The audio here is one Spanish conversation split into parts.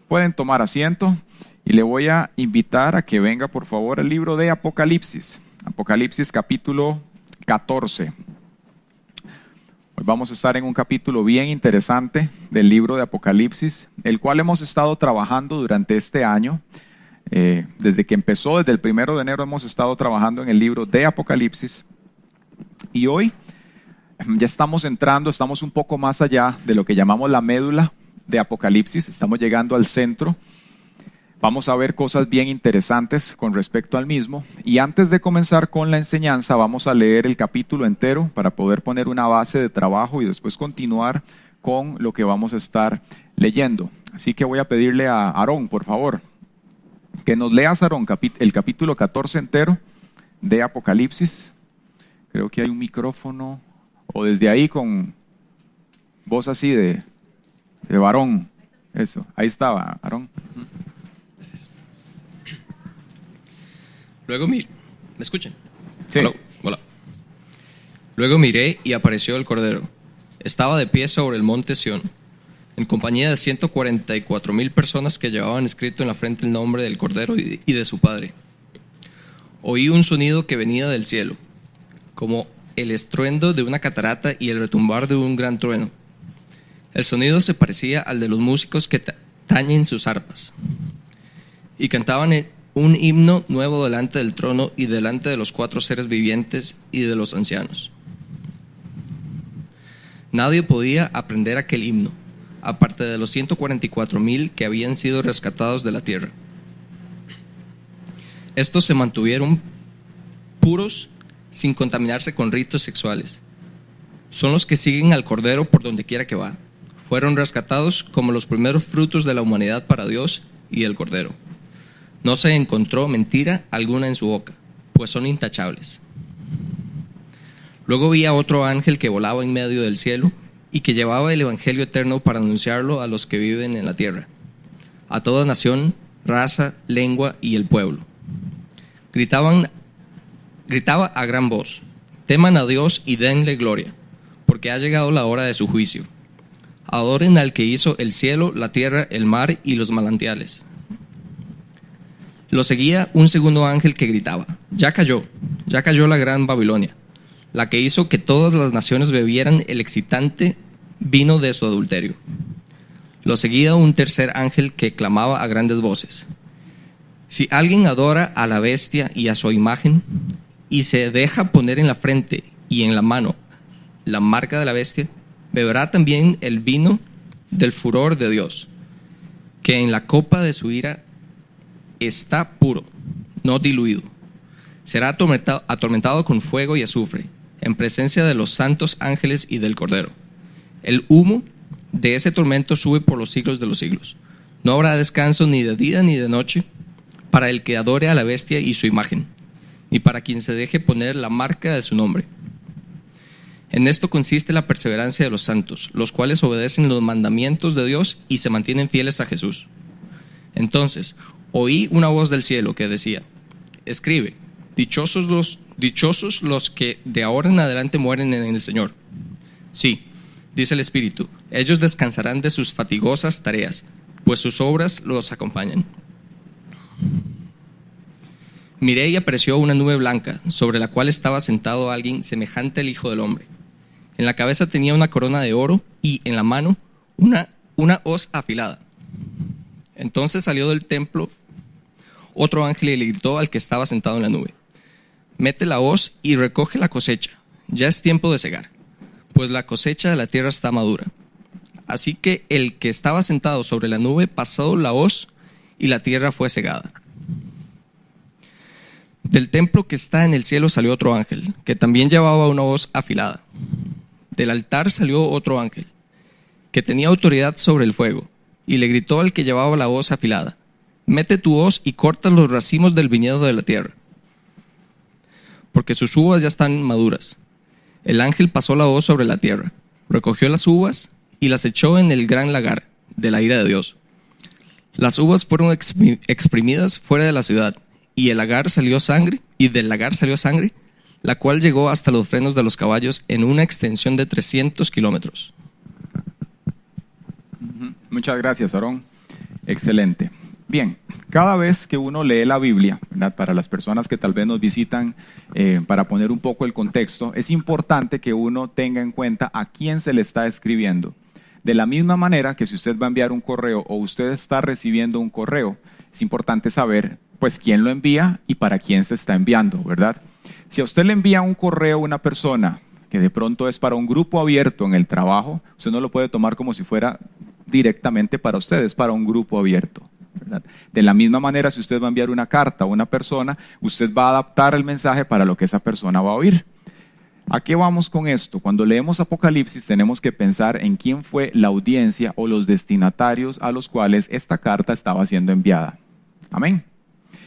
Pueden tomar asiento y le voy a invitar a que venga por favor al libro de Apocalipsis. Apocalipsis capítulo 14. Hoy vamos a estar en un capítulo bien interesante del libro de Apocalipsis, el cual hemos estado trabajando durante este año. Desde que empezó, desde el 1 de enero, hemos estado trabajando en el libro de Apocalipsis. Y hoy ya estamos un poco más allá de lo que llamamos la médula de Apocalipsis. Estamos llegando al centro. Vamos a ver cosas bien interesantes con respecto al mismo. Y antes de comenzar con la enseñanza, vamos a leer el capítulo entero para poder poner una base de trabajo y después continuar con lo que vamos a estar leyendo. Así que voy a pedirle a Aarón, por favor, que nos leas, Aarón, el capítulo 14 entero de Apocalipsis. Creo que hay un micrófono, o desde ahí con voz así de varón. Eso, ahí estaba, Aarón. Luego ¿me escuchan? Sí. Hola. Luego miré y apareció el Cordero. Estaba de pie sobre el monte Sión, en compañía de 144,000 personas que llevaban escrito en la frente el nombre del Cordero y de su Padre. Oí un sonido que venía del cielo, como el estruendo de una catarata y el retumbar de un gran trueno. El sonido se parecía al de los músicos que tañen sus arpas, y cantaban un himno nuevo delante del trono y delante de los 4 seres vivientes y de los ancianos. Nadie podía aprender aquel himno, aparte de los 144,000 que habían sido rescatados de la tierra. Estos se mantuvieron puros sin contaminarse con ritos sexuales. Son los que siguen al Cordero por donde quiera que va. Fueron rescatados como los primeros frutos de la humanidad para Dios y el Cordero. No se encontró mentira alguna en su boca, pues son intachables. Luego vi a otro ángel que volaba en medio del cielo y que llevaba el evangelio eterno para anunciarlo a los que viven en la tierra, a toda nación, raza, lengua y el pueblo. Gritaba a gran voz: teman a Dios y denle gloria, porque ha llegado la hora de su juicio. Adoren al que hizo el cielo, la tierra, el mar y los manantiales. Lo seguía un segundo ángel que gritaba: ya cayó la gran Babilonia, la que hizo que todas las naciones bebieran el excitante vino de su adulterio. Lo seguía un tercer ángel que clamaba a grandes voces: si alguien adora a la bestia y a su imagen, y se deja poner en la frente y en la mano la marca de la bestia, beberá también el vino del furor de Dios, que en la copa de su ira está puro, no diluido. Será atormentado con fuego y azufre, en presencia de los santos ángeles y del Cordero. El humo de ese tormento sube por los siglos de los siglos. No habrá descanso ni de día ni de noche para el que adore a la bestia y su imagen, ni para quien se deje poner la marca de su nombre. En esto consiste la perseverancia de los santos, los cuales obedecen los mandamientos de Dios y se mantienen fieles a Jesús. Entonces oí una voz del cielo que decía: escribe, dichosos los que de ahora en adelante mueren en el Señor. Sí, dice el Espíritu, ellos descansarán de sus fatigosas tareas, pues sus obras los acompañan. Miré y apareció una nube blanca, sobre la cual estaba sentado alguien semejante al Hijo del Hombre. En la cabeza tenía una corona de oro y en la mano una hoz afilada. Entonces salió del templo otro ángel y le gritó al que estaba sentado en la nube: mete la hoz y recoge la cosecha, ya es tiempo de cegar, pues la cosecha de la tierra está madura. Así que el que estaba sentado sobre la nube pasó la hoz y la tierra fue cegada. Del templo que está en el cielo salió otro ángel, que también llevaba una hoz afilada. Del altar salió otro ángel, que tenía autoridad sobre el fuego, y le gritó al que llevaba la hoz afilada: mete tu hoz y corta los racimos del viñedo de la tierra, porque sus uvas ya están maduras. El ángel pasó la hoz sobre la tierra, recogió las uvas y las echó en el gran lagar de la ira de Dios. Las uvas fueron exprimidas fuera de la ciudad, y del lagar salió sangre, la cual llegó hasta los frenos de los caballos en una extensión de 300 kilómetros. Muchas gracias, Aarón. Excelente. Bien, cada vez que uno lee la Biblia, ¿verdad? Para las personas que tal vez nos visitan, para poner un poco el contexto, es importante que uno tenga en cuenta a quién se le está escribiendo. De la misma manera que si usted va a enviar un correo o usted está recibiendo un correo, es importante saber pues quién lo envía y para quién se está enviando, ¿verdad? Si a usted le envía un correo a una persona que de pronto es para un grupo abierto en el trabajo, usted no lo puede tomar como si fuera directamente para usted, es para un grupo abierto, ¿verdad? De la misma manera, si usted va a enviar una carta a una persona, usted va a adaptar el mensaje para lo que esa persona va a oír. ¿A qué vamos con esto? Cuando leemos Apocalipsis tenemos que pensar en quién fue la audiencia o los destinatarios a los cuales esta carta estaba siendo enviada. Amén.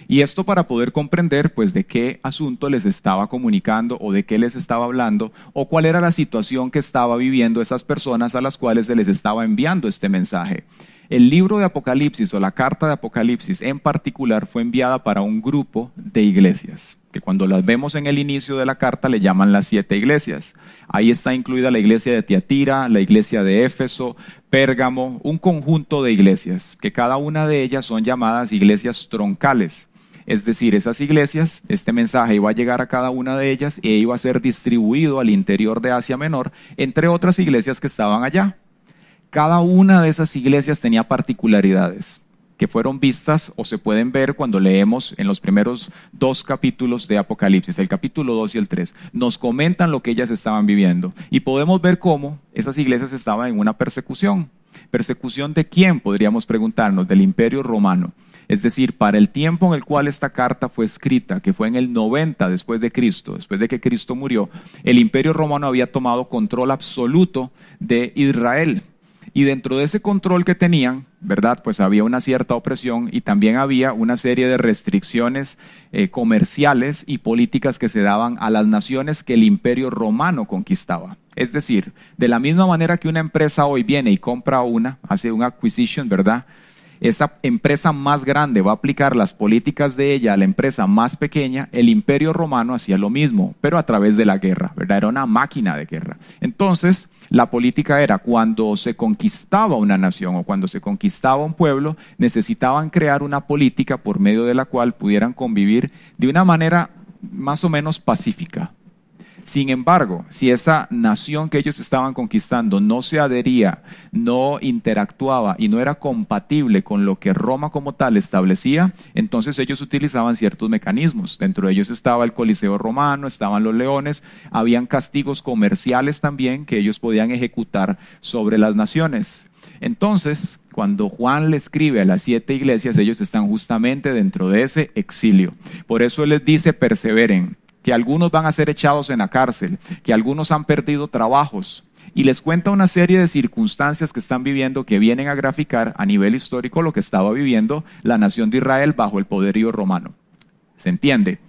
Y esto para poder comprender pues de qué asunto les estaba comunicando o de qué les estaba hablando o cuál era la situación que estaba viviendo esas personas a las cuales se les estaba enviando este mensaje. El libro de Apocalipsis o la carta de Apocalipsis en particular fue enviada para un grupo de iglesias, que cuando las vemos en el inicio de la carta le llaman las 7 iglesias. Ahí está incluida la iglesia de Tiatira, la iglesia de Éfeso, Pérgamo, un conjunto de iglesias, que cada una de ellas son llamadas iglesias troncales. Es decir, esas iglesias, este mensaje iba a llegar a cada una de ellas e iba a ser distribuido al interior de Asia Menor, entre otras iglesias que estaban allá. Cada una de esas iglesias tenía particularidades que fueron vistas o se pueden ver cuando leemos en los primeros 2 capítulos de Apocalipsis, el capítulo 2 y el 3. Nos comentan lo que ellas estaban viviendo y podemos ver cómo esas iglesias estaban en una persecución. ¿Persecución de quién? Podríamos preguntarnos, del Imperio Romano. Es decir, para el tiempo en el cual esta carta fue escrita, que fue en el 90 después de Cristo, después de que Cristo murió, el Imperio Romano había tomado control absoluto de Israel. Y dentro de ese control que tenían, ¿verdad? Pues había una cierta opresión y también había una serie de restricciones comerciales y políticas que se daban a las naciones que el Imperio Romano conquistaba. Es decir, de la misma manera que una empresa hoy viene y compra hace un acquisition, ¿verdad? Esa empresa más grande va a aplicar las políticas de ella a la empresa más pequeña. El Imperio Romano hacía lo mismo, pero a través de la guerra, ¿verdad? Era una máquina de guerra. Entonces, la política era cuando se conquistaba una nación o cuando se conquistaba un pueblo, necesitaban crear una política por medio de la cual pudieran convivir de una manera más o menos pacífica. Sin embargo, si esa nación que ellos estaban conquistando no se adhería, no interactuaba y no era compatible con lo que Roma como tal establecía, entonces ellos utilizaban ciertos mecanismos. Dentro de ellos estaba el Coliseo romano, estaban los leones, habían castigos comerciales también que ellos podían ejecutar sobre las naciones. Entonces, cuando Juan le escribe a las 7 iglesias, ellos están justamente dentro de ese exilio. Por eso él les dice, perseveren, que algunos van a ser echados en la cárcel, que algunos han perdido trabajos, y les cuenta una serie de circunstancias que están viviendo que vienen a graficar a nivel histórico lo que estaba viviendo la nación de Israel bajo el poderío romano. ¿Se entiende?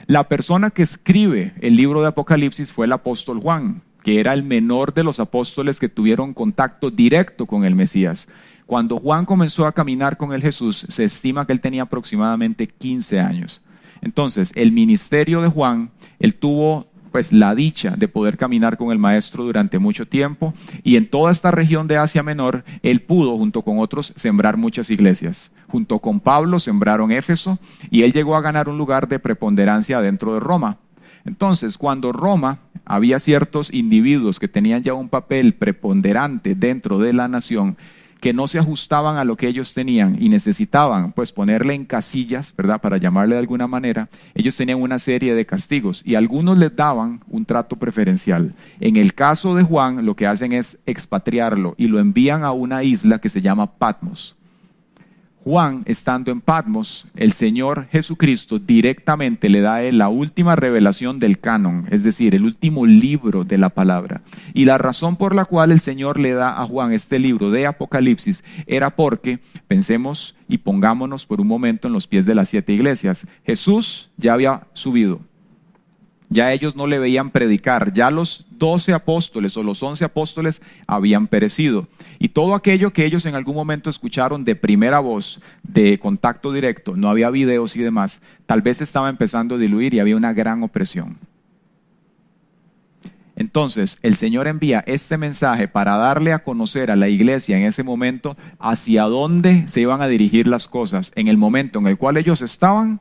La persona que escribe el libro de Apocalipsis fue el apóstol Juan, que era el menor de los apóstoles que tuvieron contacto directo con el Mesías. Cuando Juan comenzó a caminar con el Jesús, se estima que él tenía aproximadamente 15 años. Entonces, el ministerio de Juan, él tuvo pues la dicha de poder caminar con el maestro durante mucho tiempo y en toda esta región de Asia Menor, él pudo junto con otros sembrar muchas iglesias. Junto con Pablo sembraron Éfeso y él llegó a ganar un lugar de preponderancia dentro de Roma. Entonces, cuando Roma había ciertos individuos que tenían ya un papel preponderante dentro de la nación, que no se ajustaban a lo que ellos tenían y necesitaban pues ponerle en casillas, ¿verdad? Para llamarle de alguna manera, ellos tenían una serie de castigos y algunos les daban un trato preferencial. En el caso de Juan, lo que hacen es expatriarlo y lo envían a una isla que se llama Patmos. Juan, estando en Patmos, el Señor Jesucristo directamente le da a él la última revelación del canon, es decir, el último libro de la palabra. Y la razón por la cual el Señor le da a Juan este libro de Apocalipsis era porque, pensemos y pongámonos por un momento en los pies de las 7 iglesias. Jesús ya había subido. Ya ellos no le veían predicar, ya los 12 apóstoles o los 11 apóstoles habían perecido. Y todo aquello que ellos en algún momento escucharon de primera voz, de contacto directo, no había videos y demás, tal vez estaba empezando a diluir y había una gran opresión. Entonces, el Señor envía este mensaje para darle a conocer a la iglesia en ese momento hacia dónde se iban a dirigir las cosas, en el momento en el cual ellos estaban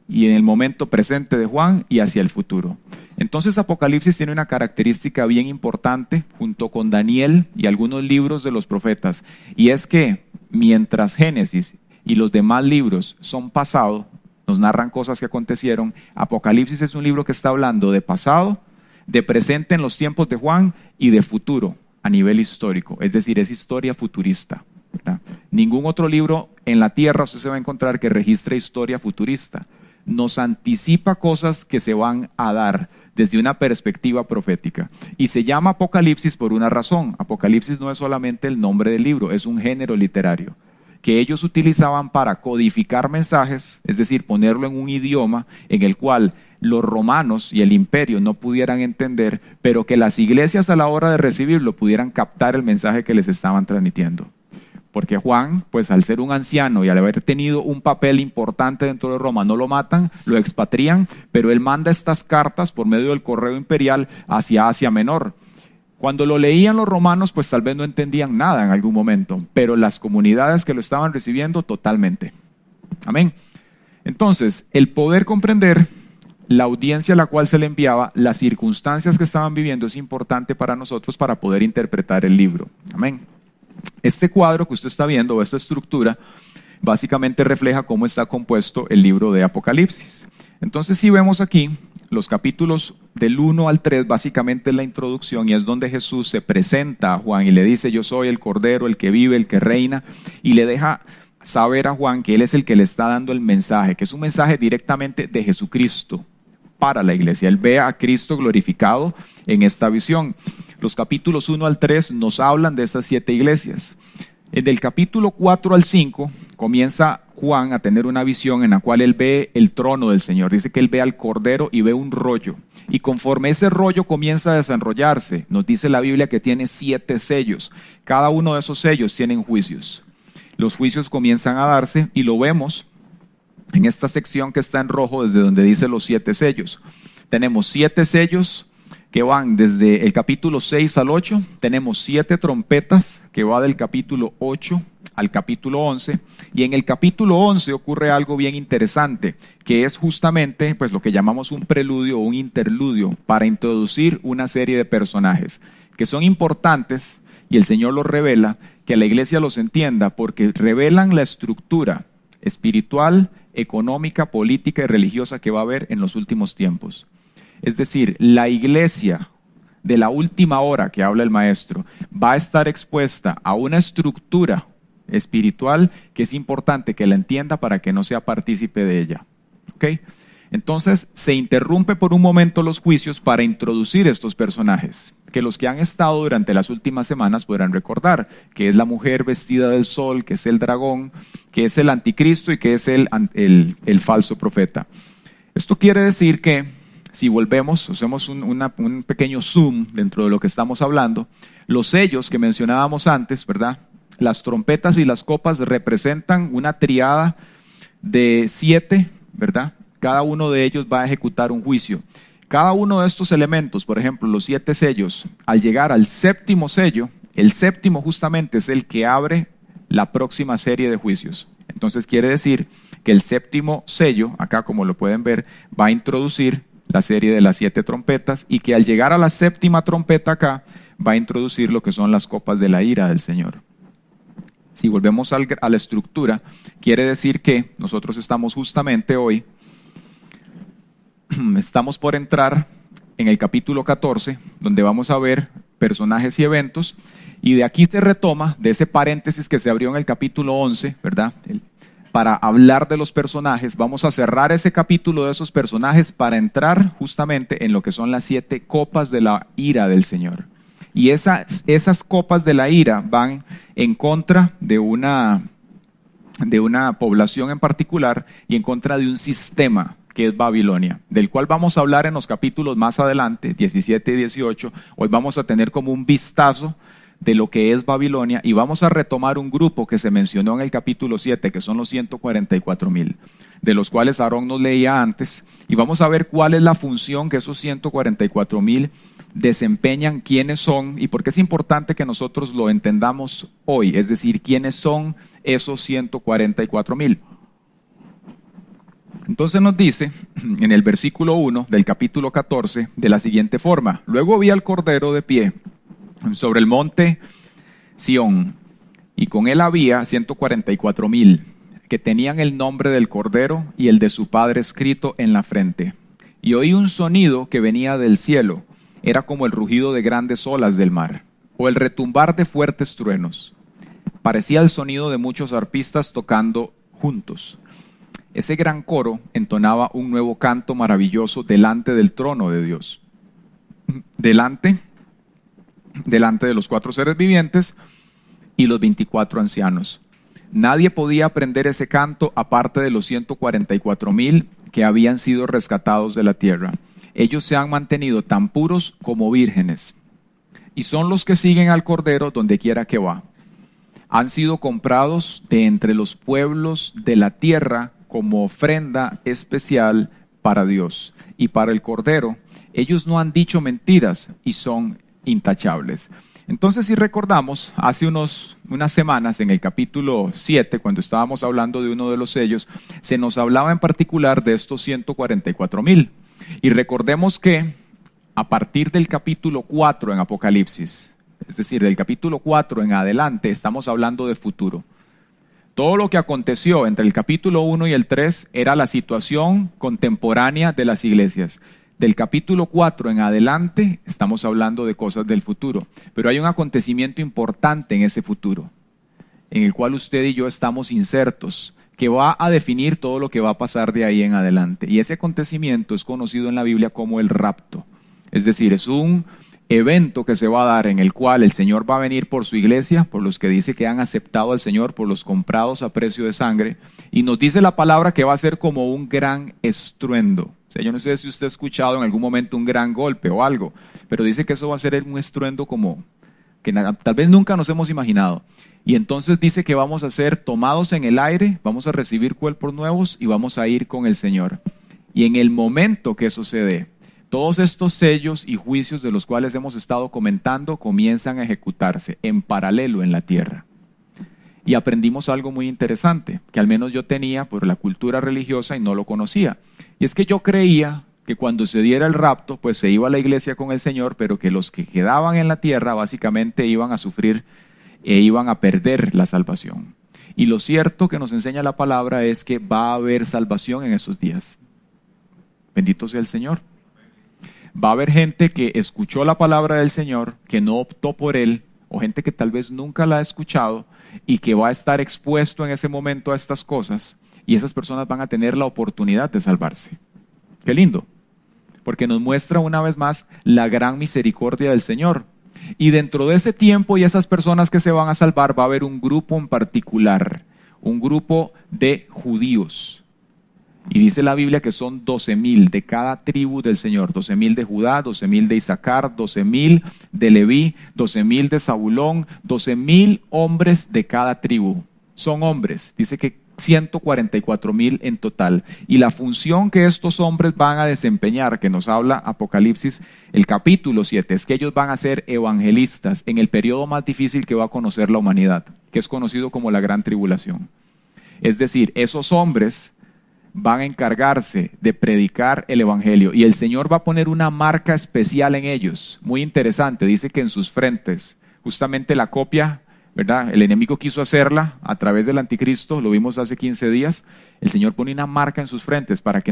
y en el momento presente de Juan y hacia el futuro. Entonces, Apocalipsis tiene una característica bien importante junto con Daniel y algunos libros de los profetas, y es que mientras Génesis y los demás libros son pasado, nos narran cosas que acontecieron, Apocalipsis es un libro que está hablando de pasado, de presente en los tiempos de Juan y de futuro a nivel histórico, es decir, es historia futurista, ¿verdad? Ningún otro libro en la tierra usted se va a encontrar que registre historia futurista. Nos anticipa cosas que se van a dar desde una perspectiva profética. Y se llama Apocalipsis por una razón. Apocalipsis no es solamente el nombre del libro, es un género literario que ellos utilizaban para codificar mensajes, es decir, ponerlo en un idioma en el cual los romanos y el imperio no pudieran entender, pero que las iglesias a la hora de recibirlo pudieran captar el mensaje que les estaban transmitiendo. Porque Juan, pues al ser un anciano y al haber tenido un papel importante dentro de Roma, no lo matan, lo expatrian, pero él manda estas cartas por medio del correo imperial hacia Asia Menor. Cuando lo leían los romanos, pues tal vez no entendían nada en algún momento, pero las comunidades que lo estaban recibiendo totalmente. Amén. Entonces, el poder comprender la audiencia a la cual se le enviaba, las circunstancias que estaban viviendo es importante para nosotros para poder interpretar el libro. Amén. Este cuadro que usted está viendo, o esta estructura, básicamente refleja cómo está compuesto el libro de Apocalipsis. Entonces, si vemos aquí, los capítulos del 1 al 3, básicamente es la introducción y es donde Jesús se presenta a Juan y le dice: yo soy el Cordero, el que vive, el que reina, y le deja saber a Juan que él es el que le está dando el mensaje, que es un mensaje directamente de Jesucristo para la iglesia. Él ve a Cristo glorificado en esta visión. Los capítulos 1 al 3 nos hablan de esas 7 iglesias. Del capítulo 4 al 5 comienza Juan a tener una visión en la cual él ve el trono del Señor. Dice que él ve al Cordero y ve un rollo. Y conforme ese rollo comienza a desenrollarse, nos dice la Biblia que tiene 7 sellos. Cada uno de esos sellos tienen juicios. Los juicios comienzan a darse y lo vemos en esta sección que está en rojo desde donde dice los 7 sellos. Tenemos 7 sellos que van desde el capítulo 6 al 8, tenemos 7 trompetas que va del capítulo 8 al capítulo 11, y en el capítulo 11 ocurre algo bien interesante, que es justamente pues lo que llamamos un preludio o un interludio para introducir una serie de personajes que son importantes, y el Señor los revela, que la iglesia los entienda, porque revelan la estructura espiritual, económica, política y religiosa que va a haber en los últimos tiempos. Es decir, la iglesia de la última hora que habla el maestro va a estar expuesta a una estructura espiritual que es importante que la entienda para que no sea partícipe de ella. ¿Okay? Entonces se interrumpe por un momento los juicios para introducir estos personajes, que los que han estado durante las últimas semanas podrán recordar, que es la mujer vestida del sol, que es el dragón, que es el anticristo y que es el falso profeta. Esto quiere decir que si volvemos, hacemos un pequeño zoom dentro de lo que estamos hablando, los sellos que mencionábamos antes, ¿verdad? Las trompetas y las copas representan una triada de 7, ¿verdad? Cada uno de ellos va a ejecutar un juicio. Cada uno de estos elementos, por ejemplo, los 7 sellos, al llegar al 7º sello, el 7º justamente es el que abre la próxima serie de juicios. Entonces quiere decir que el 7º sello, acá como lo pueden ver, va a introducir la serie de las 7 trompetas, y que al llegar a la 7ª trompeta acá, va a introducir lo que son las copas de la ira del Señor. Si volvemos a la estructura, quiere decir que nosotros estamos justamente hoy, estamos por entrar en el capítulo 14, donde vamos a ver personajes y eventos, y de aquí se retoma, de ese paréntesis que se abrió en el capítulo 11, ¿verdad?, para hablar de los personajes. Vamos a cerrar ese capítulo de esos personajes para entrar justamente en lo que son las 7 copas de la ira del Señor. Y esas copas de la ira van en contra de una población en particular y en contra de un sistema que es Babilonia, del cual vamos a hablar en los capítulos más adelante, 17 y 18. Hoy vamos a tener como un vistazo de lo que es Babilonia, y vamos a retomar un grupo que se mencionó en el capítulo 7, que son los 144,000. de los cuales Aarón nos leía antes, y vamos a ver cuál es la función que esos 144,000 desempeñan, quiénes son y por qué es importante que nosotros lo entendamos hoy, es decir, quiénes son esos 144,000. Entonces nos dice en el versículo 1 del capítulo 14 de la siguiente forma: luego vi al Cordero de pie sobre el monte Sión, y con él había 144,000 que tenían el nombre del Cordero y el de su Padre escrito en la frente. Y oí un sonido que venía del cielo, era como el rugido de grandes olas del mar, o el retumbar de fuertes truenos. Parecía el sonido de muchos arpistas tocando juntos. Ese gran coro entonaba un nuevo canto maravilloso delante del trono de Dios. Delante de los 4 seres vivientes y los 24 ancianos. Nadie podía aprender ese canto aparte de los 144,000 que habían sido rescatados de la tierra. Ellos se han mantenido tan puros como vírgenes, y son los que siguen al Cordero donde quiera que va. Han sido comprados de entre los pueblos de la tierra como ofrenda especial para Dios y para el Cordero. Ellos no han dicho mentiras y son intachables. Entonces, si recordamos, hace unas semanas en el capítulo 7, cuando estábamos hablando de uno de los sellos, se nos hablaba en particular de estos 144,000. Y recordemos que a partir del capítulo 4 en Apocalipsis, es decir, del capítulo 4 en adelante, estamos hablando de futuro. Todo lo que aconteció entre el capítulo 1 y el 3 era la situación contemporánea de las iglesias. Del capítulo 4 en adelante estamos hablando de cosas del futuro. Pero hay un acontecimiento importante en ese futuro, en el cual usted y yo estamos insertos, que va a definir todo lo que va a pasar de ahí en adelante. Y ese acontecimiento es conocido en la Biblia como el rapto. Es decir, es un evento que se va a dar en el cual el Señor va a venir por su iglesia, por los que dice que han aceptado al Señor, por los comprados a precio de sangre. Y nos dice la palabra que va a ser como un gran estruendo. O sea, yo no sé si usted ha escuchado en algún momento un gran golpe o algo, pero dice que eso va a ser un estruendo como que tal vez nunca nos hemos imaginado. Y entonces dice que vamos a ser tomados en el aire, vamos a recibir cuerpos nuevos y vamos a ir con el Señor. Y en el momento que eso se dé, todos estos sellos y juicios de los cuales hemos estado comentando comienzan a ejecutarse en paralelo en la tierra. Y aprendimos algo muy interesante, que al menos yo tenía por la cultura religiosa y no lo conocía. Y es que yo creía que cuando se diera el rapto, pues se iba a la iglesia con el Señor, pero que los que quedaban en la tierra básicamente iban a sufrir e iban a perder la salvación. Y lo cierto que nos enseña la palabra es que va a haber salvación en esos días. Bendito sea el Señor. Va a haber gente que escuchó la palabra del Señor, que no optó por él, o gente que tal vez nunca la ha escuchado y que va a estar expuesto en ese momento a estas cosas, y esas personas van a tener la oportunidad de salvarse. Qué lindo, porque nos muestra una vez más la gran misericordia del Señor. Y dentro de ese tiempo y esas personas que se van a salvar, va a haber un grupo en particular, un grupo de judíos. Y dice la Biblia que son 12,000 de cada tribu del Señor, 12,000 de Judá, 12,000 de Isaacar, 12,000 de Leví, 12,000 de Zabulón, 12,000 hombres de cada tribu. Son hombres, dice que 144,000 en total. Y la función que estos hombres van a desempeñar, que nos habla Apocalipsis, el capítulo 7, es que ellos van a ser evangelistas en el periodo más difícil que va a conocer la humanidad, que es conocido como la Gran Tribulación. Es decir, esos hombres van a encargarse de predicar el evangelio y el Señor va a poner una marca especial en ellos, muy interesante. Dice que en sus frentes, justamente la copia, ¿verdad? El enemigo quiso hacerla a través del anticristo, lo vimos hace 15 días. El Señor pone una marca en sus frentes para que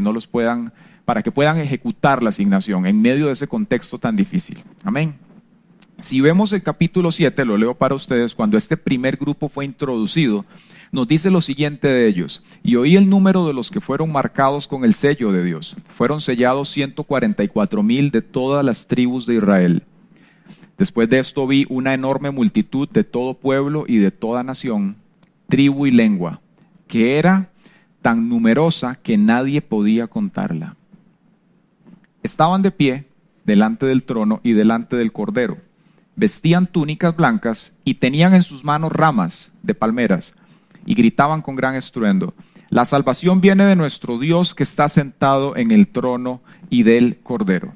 puedan ejecutar la asignación en medio de ese contexto tan difícil. Amén. Si vemos el capítulo 7, lo leo para ustedes, cuando este primer grupo fue introducido, nos dice lo siguiente de ellos: y oí el número de los que fueron marcados con el sello de Dios. Fueron sellados 144,000 de todas las tribus de Israel. Después de esto vi una enorme multitud de todo pueblo y de toda nación, tribu y lengua, que era tan numerosa que nadie podía contarla. Estaban de pie delante del trono y delante del Cordero. Vestían túnicas blancas y tenían en sus manos ramas de palmeras y gritaban con gran estruendo: La salvación viene de nuestro Dios que está sentado en el trono y del Cordero.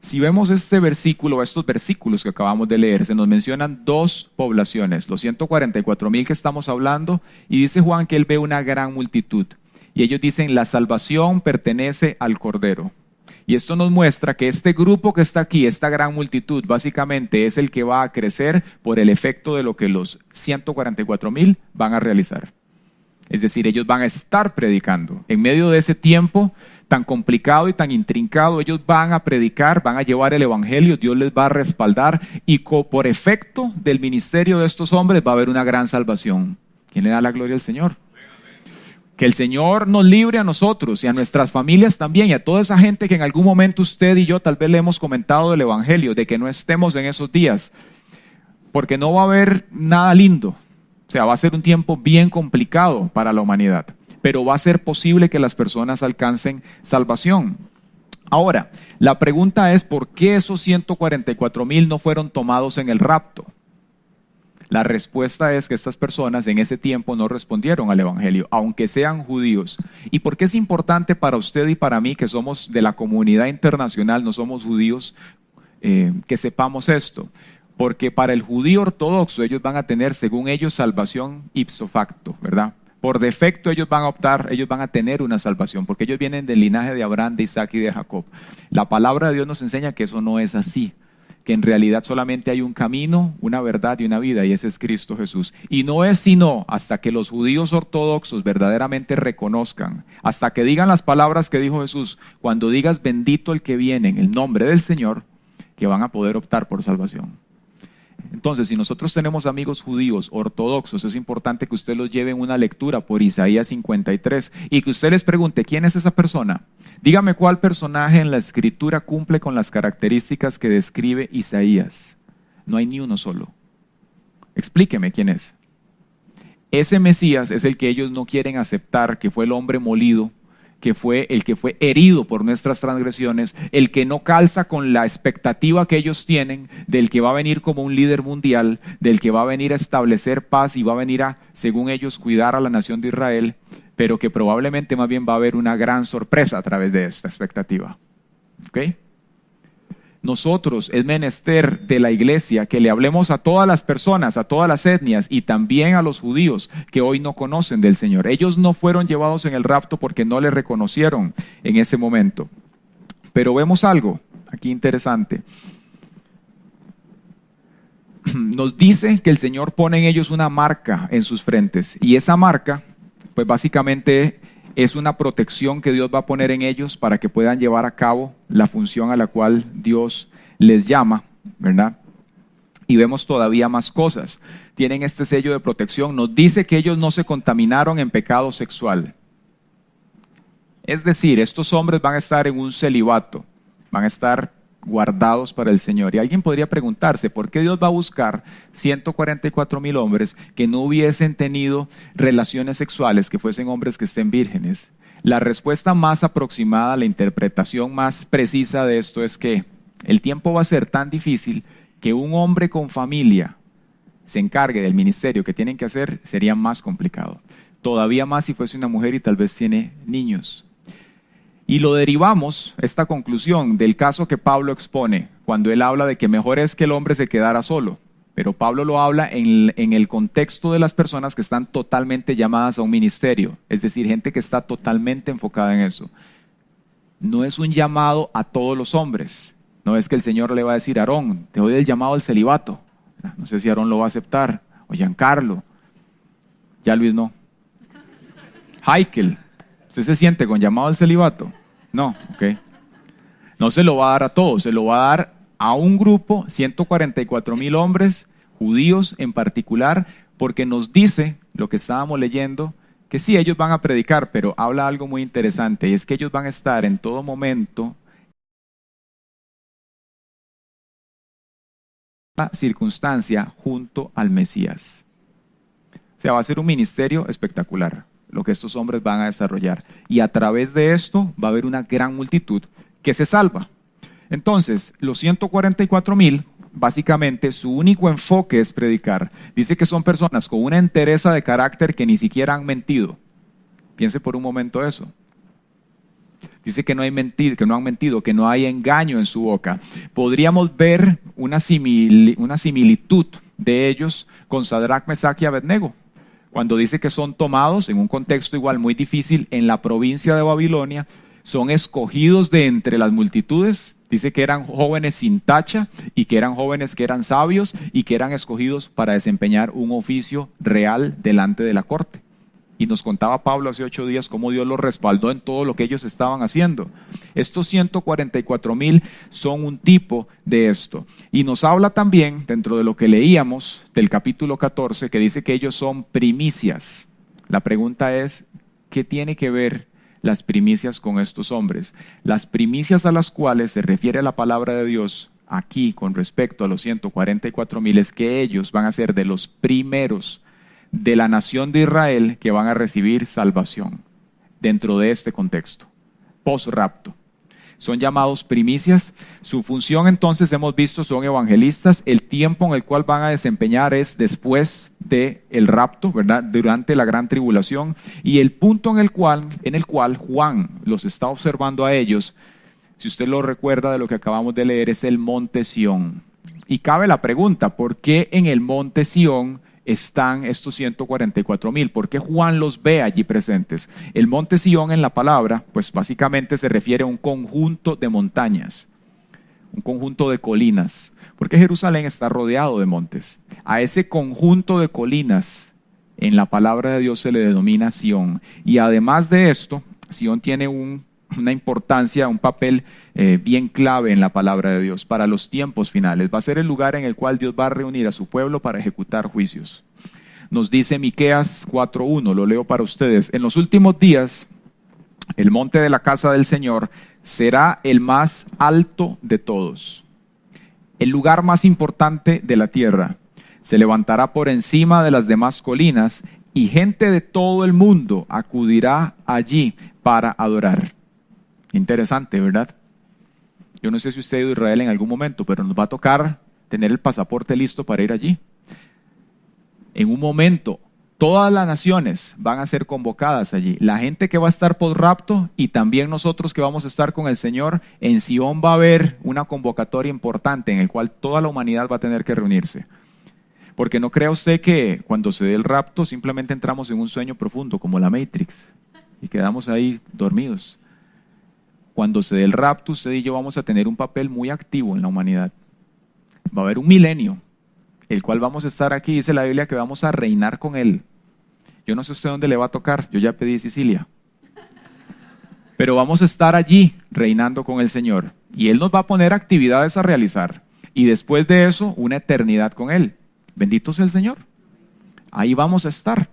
Si vemos este versículo, estos versículos que acabamos de leer, se nos mencionan dos poblaciones, los 144,000 que estamos hablando, y dice Juan que él ve una gran multitud. Y ellos dicen, la salvación pertenece al Cordero. Y esto nos muestra que este grupo que está aquí, esta gran multitud, básicamente es el que va a crecer por el efecto de lo que los 144,000 van a realizar. Es decir, ellos van a estar predicando. En medio de ese tiempo tan complicado y tan intrincado, ellos van a predicar, van a llevar el evangelio, Dios les va a respaldar y por efecto del ministerio de estos hombres va a haber una gran salvación. ¿Quién le da la gloria al Señor? Que el Señor nos libre a nosotros y a nuestras familias también y a toda esa gente que en algún momento usted y yo tal vez le hemos comentado del evangelio, de que no estemos en esos días, porque no va a haber nada lindo. O sea, va a ser un tiempo bien complicado para la humanidad, pero va a ser posible que las personas alcancen salvación. Ahora, la pregunta es, ¿por qué esos 144,000 no fueron tomados en el rapto? La respuesta es que estas personas en ese tiempo no respondieron al evangelio, aunque sean judíos. ¿Y por qué es importante para usted y para mí, que somos de la comunidad internacional, no somos judíos, que sepamos esto? Porque para el judío ortodoxo ellos van a tener, según ellos, salvación ipso facto, ¿verdad? Por defecto ellos van a optar, ellos van a tener una salvación, porque ellos vienen del linaje de Abraham, de Isaac y de Jacob. La palabra de Dios nos enseña que eso no es así, que en realidad solamente hay un camino, una verdad y una vida, y ese es Cristo Jesús. Y no es sino hasta que los judíos ortodoxos verdaderamente reconozcan, hasta que digan las palabras que dijo Jesús, cuando digas bendito el que viene en el nombre del Señor, que van a poder optar por salvación. Entonces, si nosotros tenemos amigos judíos ortodoxos, es importante que usted los lleve en una lectura por Isaías 53 y que usted les pregunte, ¿quién es esa persona? Dígame cuál personaje en la escritura cumple con las características que describe Isaías. No hay ni uno solo. Explíqueme quién es. Ese Mesías es el que ellos no quieren aceptar, que fue el hombre molido, que fue el que fue herido por nuestras transgresiones, el que no calza con la expectativa que ellos tienen del que va a venir como un líder mundial, del que va a venir a establecer paz y va a venir a, según ellos, cuidar a la nación de Israel, pero que probablemente más bien va a haber una gran sorpresa a través de esta expectativa. ¿Ok? Nosotros es menester de la iglesia que le hablemos a todas las personas, a todas las etnias y también a los judíos que hoy no conocen del Señor. Ellos no fueron llevados en el rapto porque no le reconocieron en ese momento. Pero vemos algo aquí interesante. Nos dice que el Señor pone en ellos una marca en sus frentes y esa marca, pues básicamente es una protección que Dios va a poner en ellos para que puedan llevar a cabo la función a la cual Dios les llama, ¿verdad? Y vemos todavía más cosas. Tienen este sello de protección. Nos dice que ellos no se contaminaron en pecado sexual. Es decir, estos hombres van a estar en un celibato, van a estar guardados para el Señor. Y alguien podría preguntarse, ¿por qué Dios va a buscar 144,000 hombres que no hubiesen tenido relaciones sexuales, que fuesen hombres que estén vírgenes? La respuesta más aproximada, la interpretación más precisa de esto es que el tiempo va a ser tan difícil que un hombre con familia se encargue del ministerio que tienen que hacer sería más complicado. Todavía más si fuese una mujer y tal vez tiene niños. Y lo derivamos, esta conclusión, del caso que Pablo expone, cuando él habla de que mejor es que el hombre se quedara solo. Pero Pablo lo habla en el contexto de las personas que están totalmente llamadas a un ministerio, es decir, gente que está totalmente enfocada en eso. No es un llamado a todos los hombres, no es que el Señor le va a decir a Aarón, te doy el llamado al celibato. No sé si Aarón lo va a aceptar, o Giancarlo, ya Luis no. Heikel. ¿Usted se siente con llamado al celibato? No, ok. No se lo va a dar a todos, se lo va a dar a un grupo, 144,000 hombres, judíos en particular, porque nos dice, lo que estábamos leyendo, que sí, ellos van a predicar, pero habla algo muy interesante, y es que ellos van a estar en todo momento, la circunstancia, junto al Mesías. O sea, va a ser un ministerio espectacular lo que estos hombres van a desarrollar. Y a través de esto va a haber una gran multitud que se salva. Entonces, los 144,000, básicamente su único enfoque es predicar. Dice que son personas con una entereza de carácter que ni siquiera han mentido. Piense por un momento eso. Dice que no hay mentir, que no han mentido, que no hay engaño en su boca. Podríamos ver una similitud de ellos con Sadrach, Mesach y Abednego, cuando dice que son tomados en un contexto igual muy difícil en la provincia de Babilonia, son escogidos de entre las multitudes. Dice que eran jóvenes sin tacha y que eran jóvenes que eran sabios y que eran escogidos para desempeñar un oficio real delante de la corte. Y nos contaba Pablo hace 8 días cómo Dios los respaldó en todo lo que ellos estaban haciendo. Estos 144,000 son un tipo de esto. Y nos habla también, dentro de lo que leíamos del capítulo 14, que dice que ellos son primicias. La pregunta es, ¿qué tiene que ver las primicias con estos hombres? Las primicias a las cuales se refiere la palabra de Dios aquí con respecto a los 144,000 es que ellos van a ser de los primeros de la nación de Israel que van a recibir salvación dentro de este contexto, post-rapto. Son llamados primicias. Su función, entonces, hemos visto, son evangelistas. El tiempo en el cual van a desempeñar es después del rapto, ¿verdad? Durante la gran tribulación. Y el punto en el cual Juan los está observando a ellos, si usted lo recuerda de lo que acabamos de leer, es el monte Sión. Y cabe la pregunta, ¿por qué en el monte Sión están estos 144,000? ¿Por qué Juan los ve allí presentes? El monte Sión en la palabra, pues básicamente se refiere a un conjunto de montañas, un conjunto de colinas, porque Jerusalén está rodeado de montes. A ese conjunto de colinas en la palabra de Dios se le denomina Sión. Y además de esto, Sión tiene una importancia, un papel bien clave en la palabra de Dios para los tiempos finales. Va a ser el lugar en el cual Dios va a reunir a su pueblo para ejecutar juicios. Nos dice Miqueas 4:1, lo leo para ustedes. En los últimos días, el monte de la casa del Señor será el más alto de todos, el lugar más importante de la tierra. Se levantará por encima de las demás colinas y gente de todo el mundo acudirá allí para adorar. Interesante, ¿verdad? Yo no sé si usted ha ido a Israel en algún momento, pero nos va a tocar tener el pasaporte listo para ir allí. En un momento, todas las naciones van a ser convocadas allí. La gente que va a estar post rapto y también nosotros que vamos a estar con el Señor, en Sion va a haber una convocatoria importante en el cual toda la humanidad va a tener que reunirse. Porque no crea usted que cuando se dé el rapto simplemente entramos en un sueño profundo como la Matrix y quedamos ahí dormidos. Cuando se dé el rapto, usted y yo vamos a tener un papel muy activo en la humanidad. Va a haber un milenio, el cual vamos a estar aquí, dice la Biblia, que vamos a reinar con Él. Yo no sé usted dónde le va a tocar, yo ya pedí Sicilia. Pero vamos a estar allí reinando con el Señor. Y Él nos va a poner actividades a realizar. Y después de eso, una eternidad con Él. Bendito sea el Señor. Ahí vamos a estar.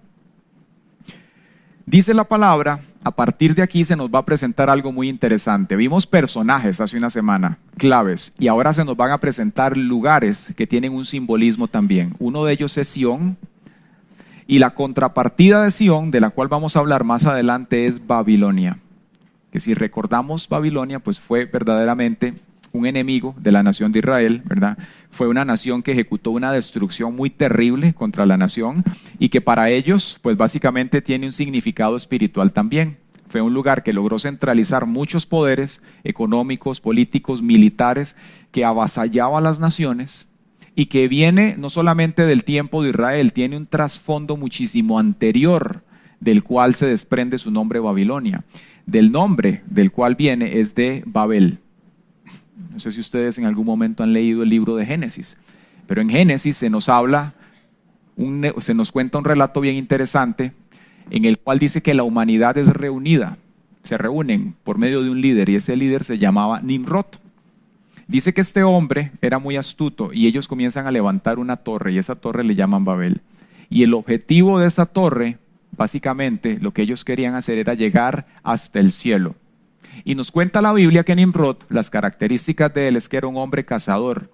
Dice la palabra, a partir de aquí se nos va a presentar algo muy interesante. Vimos personajes hace una semana, claves, y ahora se nos van a presentar lugares que tienen un simbolismo también. Uno de ellos es Sión, y la contrapartida de Sión, de la cual vamos a hablar más adelante, es Babilonia. Que si recordamos Babilonia, pues fue verdaderamente un enemigo de la nación de Israel, ¿verdad? Fue una nación que ejecutó una destrucción muy terrible contra la nación y que para ellos, pues básicamente tiene un significado espiritual también. Fue un lugar que logró centralizar muchos poderes económicos, políticos, militares, que avasallaba a las naciones y que viene no solamente del tiempo de Israel, tiene un trasfondo muchísimo anterior del cual se desprende su nombre Babilonia. Del nombre del cual viene es de Babel. No sé si ustedes en algún momento han leído el libro de Génesis, pero en Génesis se nos cuenta un relato bien interesante en el cual dice que la humanidad es reunida, se reúnen por medio de un líder y ese líder se llamaba Nimrod. Dice que este hombre era muy astuto y ellos comienzan a levantar una torre y esa torre le llaman Babel. Y el objetivo de esa torre, básicamente lo que ellos querían hacer era llegar hasta el cielo. Y nos cuenta la Biblia que Nimrod, las características de él es que era un hombre cazador,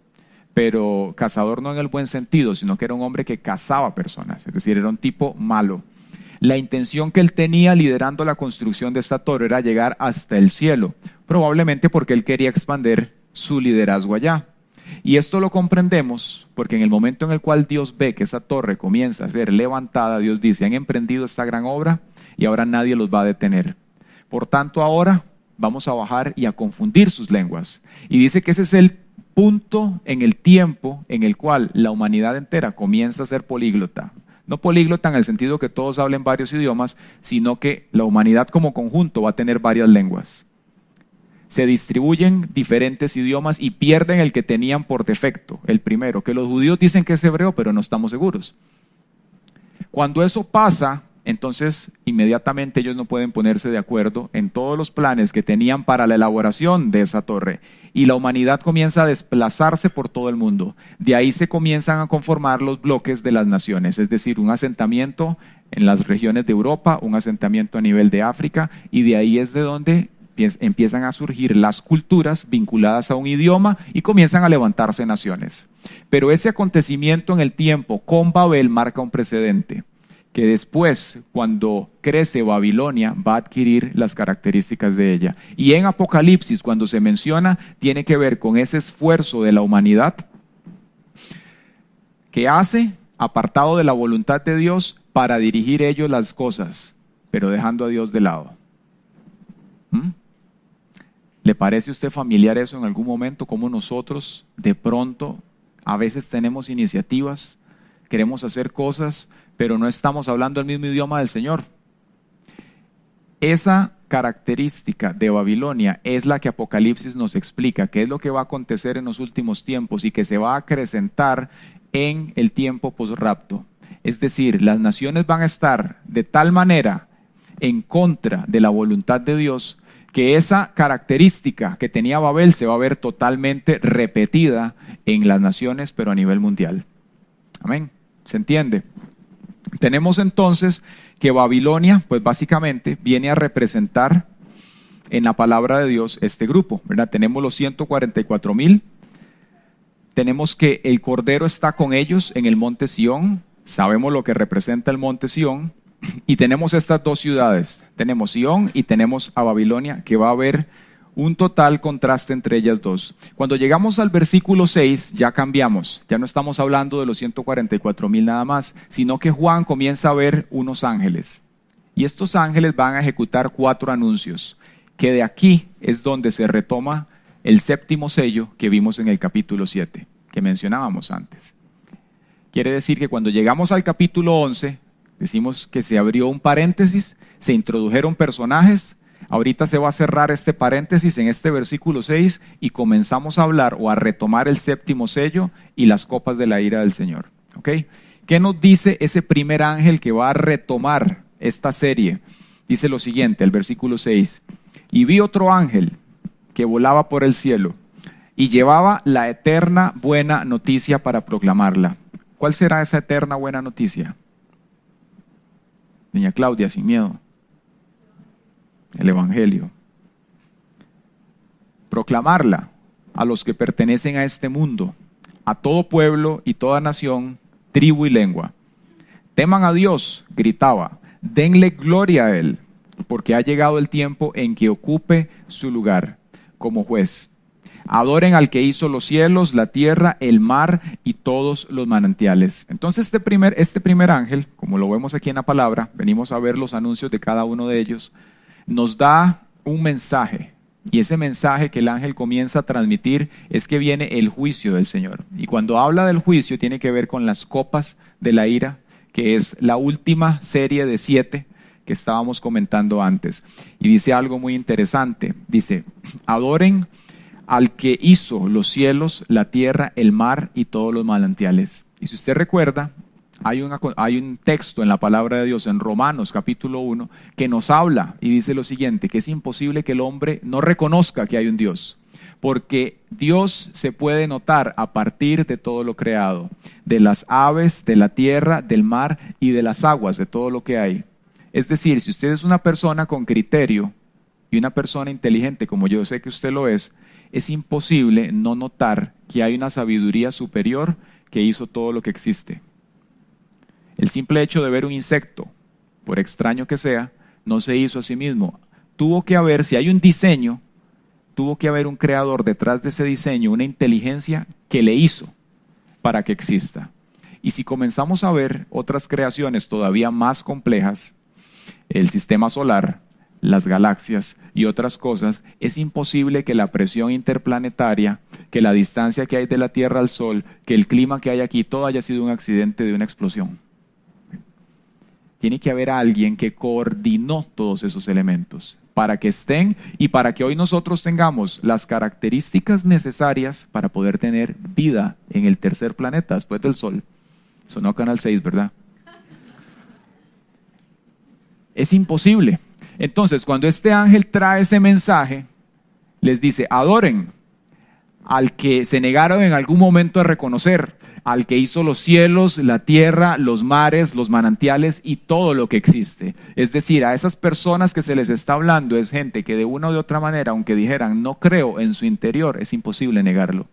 pero cazador no en el buen sentido, sino que era un hombre que cazaba personas, es decir, era un tipo malo. La intención que él tenía liderando la construcción de esta torre era llegar hasta el cielo, probablemente porque él quería expandir su liderazgo allá. Y esto lo comprendemos porque en el momento en el cual Dios ve que esa torre comienza a ser levantada, Dios dice, han emprendido esta gran obra y ahora nadie los va a detener. Por tanto, ahora vamos a bajar y a confundir sus lenguas. Y dice que ese es el punto en el tiempo en el cual la humanidad entera comienza a ser políglota. No políglota en el sentido que todos hablen varios idiomas, sino que la humanidad como conjunto va a tener varias lenguas. Se distribuyen diferentes idiomas y pierden el que tenían por defecto, el primero, que los judíos dicen que es hebreo, pero no estamos seguros. Cuando eso pasa, entonces inmediatamente ellos no pueden ponerse de acuerdo en todos los planes que tenían para la elaboración de esa torre. Y la humanidad comienza a desplazarse por todo el mundo. De ahí se comienzan a conformar los bloques de las naciones, es decir, un asentamiento en las regiones de Europa, un asentamiento a nivel de África, y de ahí es de donde empiezan a surgir las culturas vinculadas a un idioma y comienzan a levantarse naciones. Pero ese acontecimiento en el tiempo con Babel marca un precedente, que después, cuando crece Babilonia, va a adquirir las características de ella. Y en Apocalipsis, cuando se menciona, tiene que ver con ese esfuerzo de la humanidad que hace, apartado de la voluntad de Dios, para dirigir ellos las cosas, pero dejando a Dios de lado. ¿Le parece a usted familiar eso en algún momento? Como nosotros, de pronto, a veces tenemos iniciativas, queremos hacer cosas, pero no estamos hablando el mismo idioma del Señor. Esa característica de Babilonia es la que Apocalipsis nos explica, que es lo que va a acontecer en los últimos tiempos y que se va a acrecentar en el tiempo posrapto. Es decir, las naciones van a estar de tal manera en contra de la voluntad de Dios que esa característica que tenía Babel se va a ver totalmente repetida en las naciones, pero a nivel mundial. Amén. ¿Se entiende? Tenemos entonces que Babilonia, pues básicamente viene a representar en la palabra de Dios este grupo, ¿verdad? Tenemos los 144,000, tenemos que el Cordero está con ellos en el monte Sión, sabemos lo que representa el monte Sión, y tenemos estas dos ciudades, tenemos Sión y tenemos a Babilonia, que va a haber un total contraste entre ellas dos. Cuando llegamos al versículo 6 ya cambiamos, ya no estamos hablando de los 144,000 nada más, sino que Juan comienza a ver unos ángeles. Y estos ángeles van a ejecutar 4 anuncios, que de aquí es donde se retoma el 7º sello que vimos en el capítulo 7, que mencionábamos antes. Quiere decir que cuando llegamos al capítulo 11, decimos que se abrió un paréntesis, se introdujeron personajes. Ahorita se va a cerrar este paréntesis en este versículo 6 y comenzamos a hablar o a retomar el 7º sello y las copas de la ira del Señor. ¿Ok? ¿Qué nos dice ese primer ángel que va a retomar esta serie? Dice lo siguiente, el versículo 6. Y vi otro ángel que volaba por el cielo y llevaba la eterna buena noticia para proclamarla. ¿Cuál será esa eterna buena noticia? Doña Claudia, sin miedo. El Evangelio. Proclamarla a los que pertenecen a este mundo, a todo pueblo y toda nación, tribu y lengua. Teman a Dios, gritaba, denle gloria a Él, porque ha llegado el tiempo en que ocupe su lugar como juez. Adoren al que hizo los cielos, la tierra, el mar y todos los manantiales. Entonces este primer ángel, como lo vemos aquí en la palabra, venimos a ver los anuncios de cada uno de ellos, nos da un mensaje, y ese mensaje que el ángel comienza a transmitir es que viene el juicio del Señor. Y cuando habla del juicio tiene que ver con las copas de la ira, que es la última serie de 7 que estábamos comentando antes. Y dice algo muy interesante, dice, adoren al que hizo los cielos, la tierra, el mar y todos los manantiales. Y si usted recuerda, hay un texto en la palabra de Dios en Romanos capítulo 1 que nos habla y dice lo siguiente, que es imposible que el hombre no reconozca que hay un Dios, porque Dios se puede notar a partir de todo lo creado, de las aves, de la tierra, del mar y de las aguas, de todo lo que hay. Es decir, si usted es una persona con criterio y una persona inteligente, como yo sé que usted lo es imposible no notar que hay una sabiduría superior que hizo todo lo que existe. El simple hecho de ver un insecto, por extraño que sea, no se hizo a sí mismo. Tuvo que haber, si hay un diseño, tuvo que haber un creador detrás de ese diseño, una inteligencia que le hizo para que exista. Y si comenzamos a ver otras creaciones todavía más complejas, el sistema solar, las galaxias y otras cosas, es imposible que la presión interplanetaria, que la distancia que hay de la Tierra al Sol, que el clima que hay aquí, todo haya sido un accidente de una explosión. Tiene que haber alguien que coordinó todos esos elementos para que estén y para que hoy nosotros tengamos las características necesarias para poder tener vida en el tercer planeta después del Sol. Sonó Canal 6, ¿verdad? Es imposible. Entonces, cuando este ángel trae ese mensaje, les dice, adoren al que se negaron en algún momento a reconocer, al que hizo los cielos, la tierra, los mares, los manantiales y todo lo que existe. Es decir, a esas personas que se les está hablando es gente que de una o de otra manera, aunque dijeran no creo, en su interior es imposible negarlo.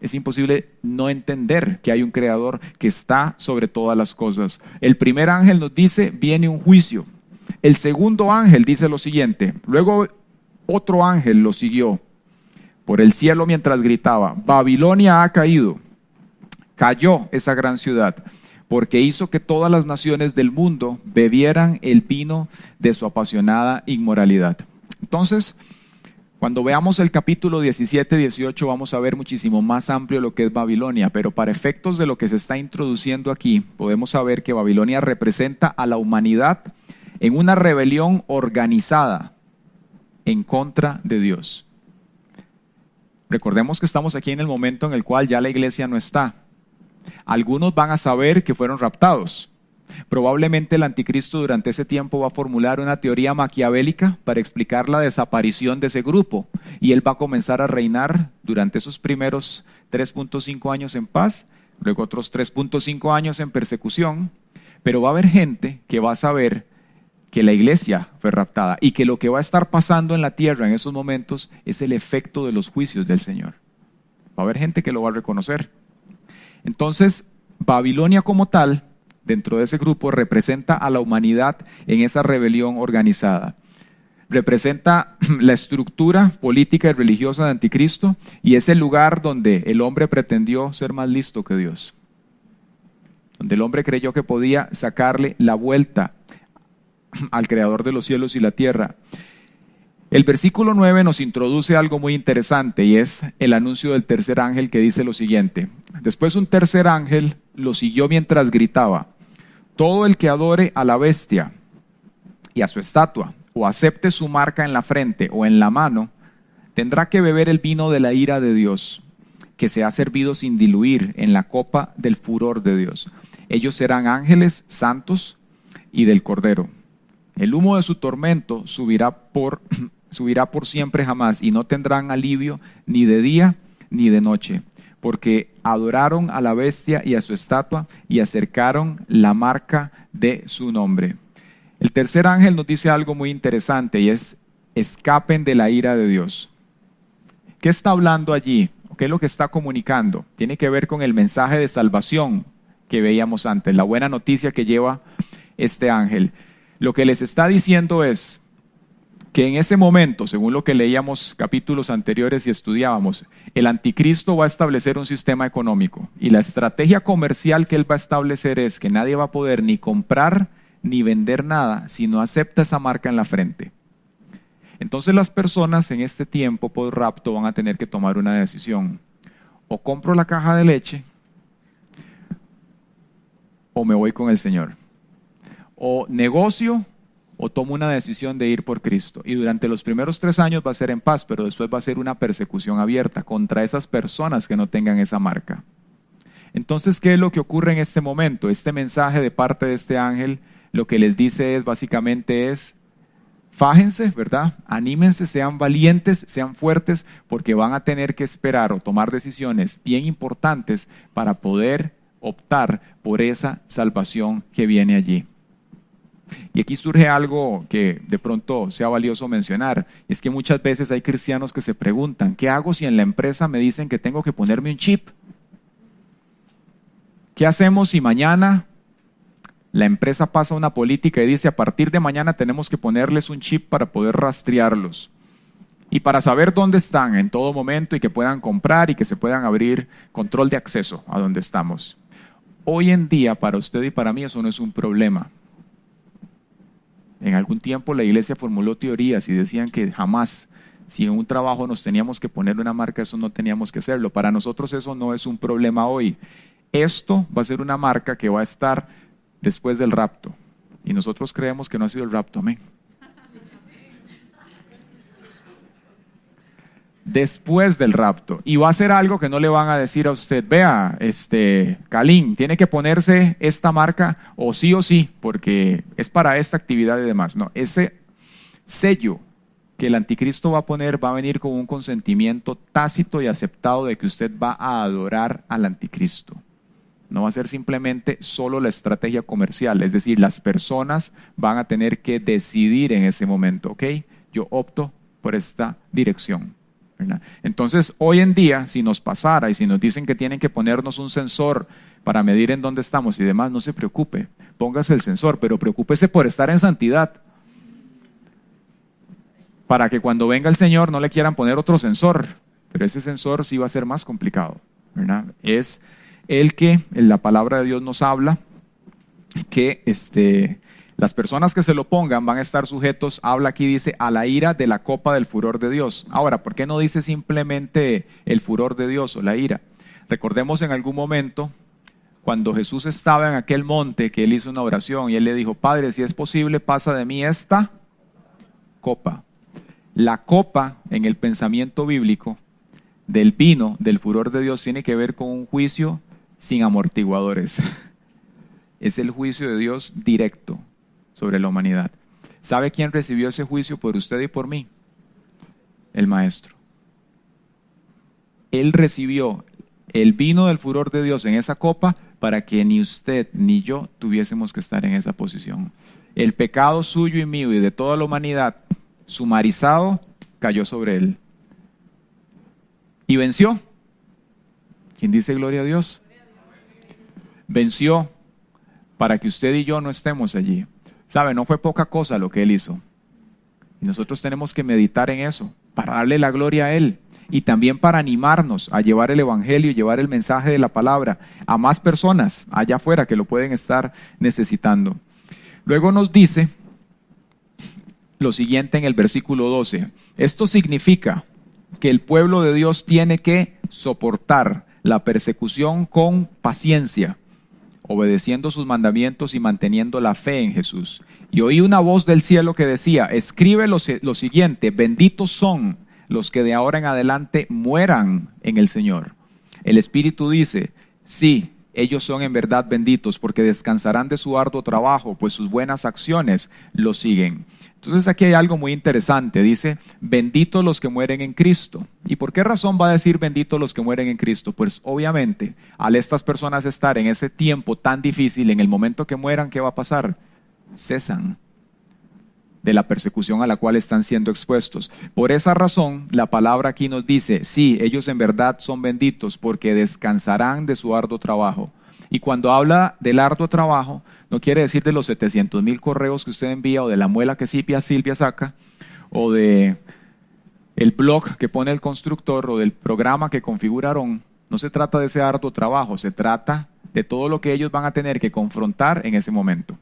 Es imposible no entender que hay un creador que está sobre todas las cosas. El primer ángel nos dice, viene un juicio. El segundo ángel dice lo siguiente, luego otro ángel lo siguió por el cielo mientras gritaba, Babilonia ha caído, cayó esa gran ciudad, porque hizo que todas las naciones del mundo bebieran el vino de su apasionada inmoralidad. Entonces, cuando veamos el capítulo 17 y 18 vamos a ver muchísimo más amplio lo que es Babilonia, pero para efectos de lo que se está introduciendo aquí, podemos saber que Babilonia representa a la humanidad en una rebelión organizada en contra de Dios. Recordemos que estamos aquí en el momento en el cual ya la iglesia no está. Algunos van a saber que fueron raptados. Probablemente el anticristo durante ese tiempo va a formular una teoría maquiavélica para explicar la desaparición de ese grupo. Y él va a comenzar a reinar durante esos primeros 3.5 años en paz, luego otros 3.5 años en persecución. Pero va a haber gente que va a saber que la iglesia fue raptada y que lo que va a estar pasando en la tierra en esos momentos es el efecto de los juicios del Señor. Va a haber gente que lo va a reconocer. Entonces, Babilonia como tal, dentro de ese grupo, representa a la humanidad en esa rebelión organizada. Representa la estructura política y religiosa de Anticristo y es el lugar donde el hombre pretendió ser más listo que Dios. Donde el hombre creyó que podía sacarle la vuelta al creador de los cielos y la tierra. El versículo 9 nos introduce algo muy interesante y es el anuncio del tercer ángel que dice lo siguiente. Después un tercer ángel lo siguió mientras gritaba, todo el que adore a la bestia y a su estatua o acepte su marca en la frente o en la mano, tendrá que beber el vino de la ira de Dios, que se ha servido sin diluir en la copa del furor de Dios. Ellos serán ángeles santos y del Cordero. El humo de su tormento subirá por siempre jamás y no tendrán alivio ni de día ni de noche, porque adoraron a la bestia y a su estatua y acercaron la marca de su nombre. El tercer ángel nos dice algo muy interesante y es, escapen de la ira de Dios. ¿Qué está hablando allí? ¿Qué es lo que está comunicando? Tiene que ver con el mensaje de salvación que veíamos antes, la buena noticia que lleva este ángel. Lo que les está diciendo es que en ese momento, según lo que leíamos capítulos anteriores y estudiábamos, el anticristo va a establecer un sistema económico y la estrategia comercial que él va a establecer es que nadie va a poder ni comprar ni vender nada si no acepta esa marca en la frente. Entonces las personas en este tiempo post rapto van a tener que tomar una decisión. O compro la caja de leche o me voy con el Señor. O negocio o tomo una decisión de ir por Cristo. Y durante los primeros 3 años va a ser en paz, pero después va a ser una persecución abierta contra esas personas que no tengan esa marca. Entonces, ¿qué es lo que ocurre en este momento? Este mensaje de parte de este ángel, lo que les dice es, básicamente es, fájense, ¿verdad? Anímense, sean valientes, sean fuertes, porque van a tener que esperar o tomar decisiones bien importantes para poder optar por esa salvación que viene allí. Y aquí surge algo que de pronto sea valioso mencionar, y es que muchas veces hay cristianos que se preguntan, ¿qué hago si en la empresa me dicen que tengo que ponerme un chip? ¿Qué hacemos si mañana la empresa pasa una política y dice a partir de mañana tenemos que ponerles un chip para poder rastrearlos y para saber dónde están en todo momento y que puedan comprar y que se puedan abrir control de acceso a donde estamos? Hoy en día para usted y para mí eso no es un problema. En algún tiempo la iglesia formuló teorías y decían que jamás, si en un trabajo nos teníamos que poner una marca, eso no teníamos que hacerlo. Para nosotros eso no es un problema hoy. Esto va a ser una marca que va a estar después del rapto. Y nosotros creemos que no ha sido el rapto, amén. Después del rapto, y va a ser algo que no le van a decir a usted, vea, Calín, tiene que ponerse esta marca o sí, porque es para esta actividad y demás. No, ese sello que el anticristo va a poner va a venir con un consentimiento tácito y aceptado de que usted va a adorar al anticristo. No va a ser simplemente solo la estrategia comercial, es decir, las personas van a tener que decidir en ese momento, ¿ok? Yo opto por esta dirección. Entonces, hoy en día, si nos pasara y si nos dicen que tienen que ponernos un sensor para medir en dónde estamos y demás, no se preocupe, póngase el sensor, pero preocúpese por estar en santidad. Para que cuando venga el Señor no le quieran poner otro sensor, pero ese sensor sí va a ser más complicado, ¿verdad? Es el que en la palabra de Dios nos habla que las personas que se lo pongan van a estar sujetos, habla aquí, dice, a la ira de la copa del furor de Dios. Ahora, ¿por qué no dice simplemente el furor de Dios o la ira? Recordemos en algún momento, cuando Jesús estaba en aquel monte, que Él hizo una oración y Él le dijo, Padre, si es posible, pasa de mí esta copa. La copa, en el pensamiento bíblico, del vino, del furor de Dios, tiene que ver con un juicio sin amortiguadores. Es el juicio de Dios directo sobre la humanidad. ¿Sabe quién recibió ese juicio por usted y por mí? El Maestro. Él recibió el vino del furor de Dios en esa copa para que ni usted ni yo tuviésemos que estar en esa posición. El pecado suyo y mío y de toda la humanidad, sumarizado, cayó sobre Él. Y venció. ¿Quién dice gloria a Dios? Venció para que usted y yo no estemos allí. ¿Sabe? No fue poca cosa lo que Él hizo. Y nosotros tenemos que meditar en eso, para darle la gloria a Él. Y también para animarnos a llevar el evangelio, llevar el mensaje de la palabra a más personas allá afuera que lo pueden estar necesitando. Luego nos dice lo siguiente en el versículo 12. Esto significa que el pueblo de Dios tiene que soportar la persecución con paciencia, obedeciendo sus mandamientos y manteniendo la fe en Jesús. Y oí una voz del cielo que decía, escribe lo siguiente, benditos son los que de ahora en adelante mueran en el Señor. El Espíritu dice, sí, ellos son en verdad benditos porque descansarán de su arduo trabajo, pues sus buenas acciones los siguen. Entonces aquí hay algo muy interesante, dice, benditos los que mueren en Cristo. ¿Y por qué razón va a decir benditos los que mueren en Cristo? Pues obviamente, al estas personas estar en ese tiempo tan difícil, en el momento que mueran, ¿qué va a pasar? Cesan de la persecución a la cual están siendo expuestos. Por esa razón, la palabra aquí nos dice, sí, ellos en verdad son benditos porque descansarán de su arduo trabajo. Y cuando habla del arduo trabajo, no quiere decir de los 700,000 correos que usted envía o de la muela que Silvia saca o de el blog que pone el constructor o del programa que configuraron. No se trata de ese arduo trabajo, se trata de todo lo que ellos van a tener que confrontar en ese momento.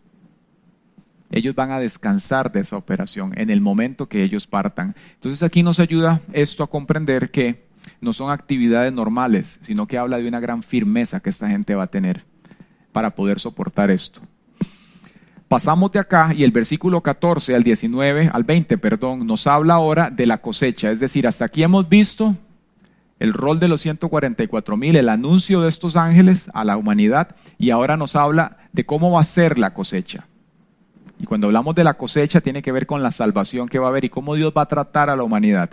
Ellos van a descansar de esa operación en el momento que ellos partan. Entonces aquí nos ayuda esto a comprender que no son actividades normales, sino que habla de una gran firmeza que esta gente va a tener para poder soportar esto. Pasamos de acá y el versículo 14 al 19, al 20, nos habla ahora de la cosecha. Es decir, hasta aquí hemos visto el rol de los 144,000, el anuncio de estos ángeles a la humanidad, y ahora nos habla de cómo va a ser la cosecha. Y cuando hablamos de la cosecha tiene que ver con la salvación que va a haber y cómo Dios va a tratar a la humanidad.